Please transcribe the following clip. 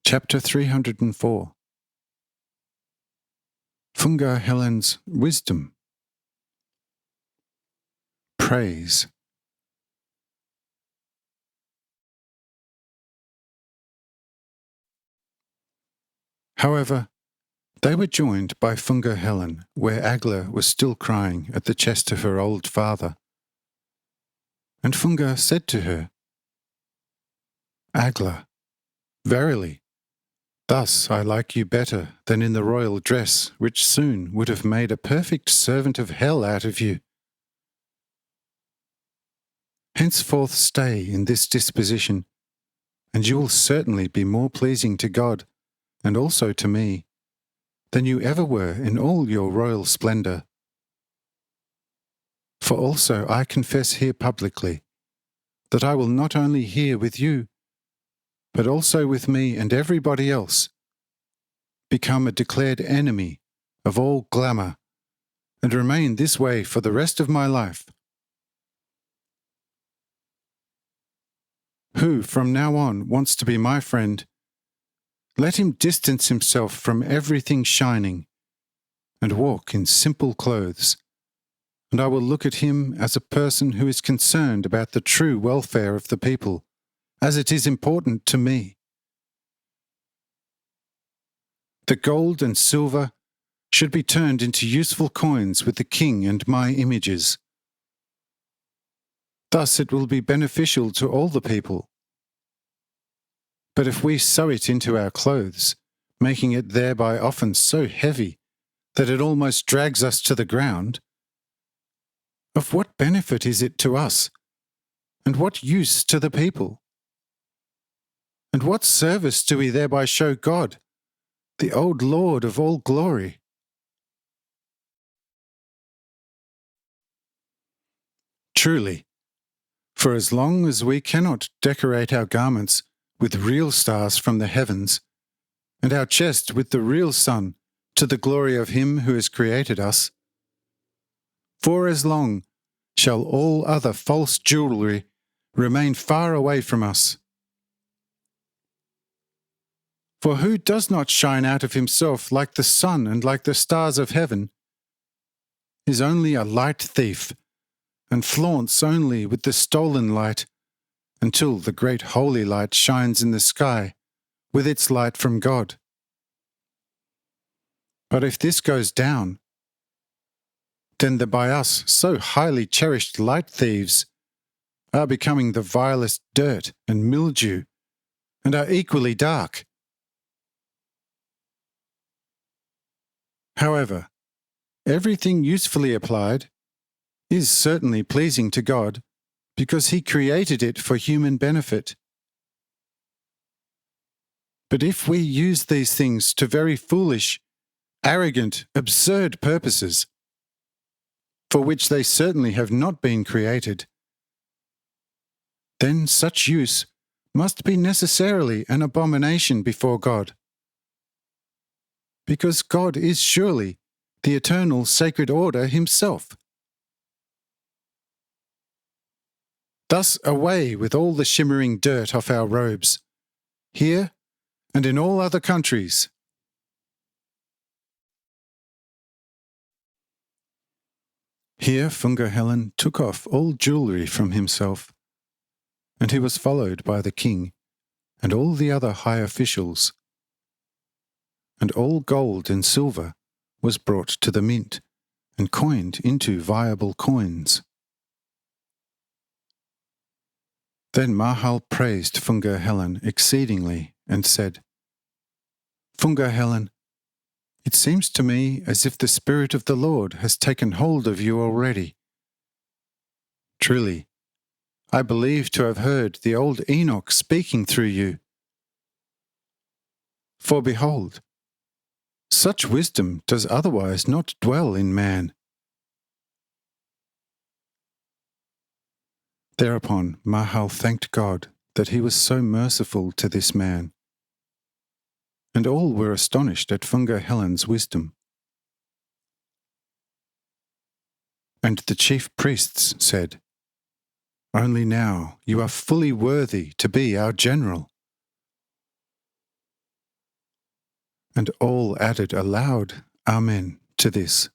Chapter 304. Funga Helen's Wisdom. Praise. However, they were joined by Funga Helen, where Agla was still crying at the chest of her old father. And Funga said to her, Agla, verily, thus I like you better than in the royal dress, which soon would have made a perfect servant of hell out of you. Henceforth stay in this disposition, and you will certainly be more pleasing to God, and also to me, than you ever were in all your royal splendour. For also I confess here publicly, that I will not only here with you, but also with me and everybody else, become a declared enemy of all glamour, and remain this way for the rest of my life. Who from now on wants to be my friend, let him distance himself from everything shining, and walk in simple clothes, and I will look at him as a person who is concerned about the true welfare of the people, as it is important to me. The gold and silver should be turned into useful coins with the king and my images. Thus it will be beneficial to all the people. But if we sew it into our clothes, making it thereby often so heavy that it almost drags us to the ground, of what benefit is it to us, and what use to the people? And what service do we thereby show God, the old Lord of all glory? Truly, for as long as we cannot decorate our garments with real stars from the heavens, and our chest with the real sun, to the glory of Him who has created us, for as long shall all other false jewellery remain far away from us. For who does not shine out of himself like the sun and like the stars of heaven, is only a light thief, and flaunts only with the stolen light, until the great holy light shines in the sky, with its light from God. But if this goes down, then the by us so highly cherished light thieves are becoming the vilest dirt and mildew, and are equally dark. However, everything usefully applied is certainly pleasing to God, because He created it for human benefit. But if we use these things to very foolish, arrogant, absurd purposes, for which they certainly have not been created, then such use must be necessarily an abomination before God. Because God is surely the eternal sacred order Himself. Thus away with all the shimmering dirt off our robes, here and in all other countries. Here Funga Helen took off all jewellery from himself, and he was followed by the king and all the other high officials. And all gold and silver was brought to the mint, and coined into viable coins. Then Mahal praised Funga Helen exceedingly, and said, Funga Helen, it seems to me as if the Spirit of the Lord has taken hold of you already. Truly, I believe to have heard the old Hanoch speaking through you. For behold, such wisdom does otherwise not dwell in man. Thereupon Mahal thanked God that he was so merciful to this man, and all were astonished at Funga Helen's wisdom. And the chief priests said, Only now you are fully worthy to be our general. And all added a loud Amen to this.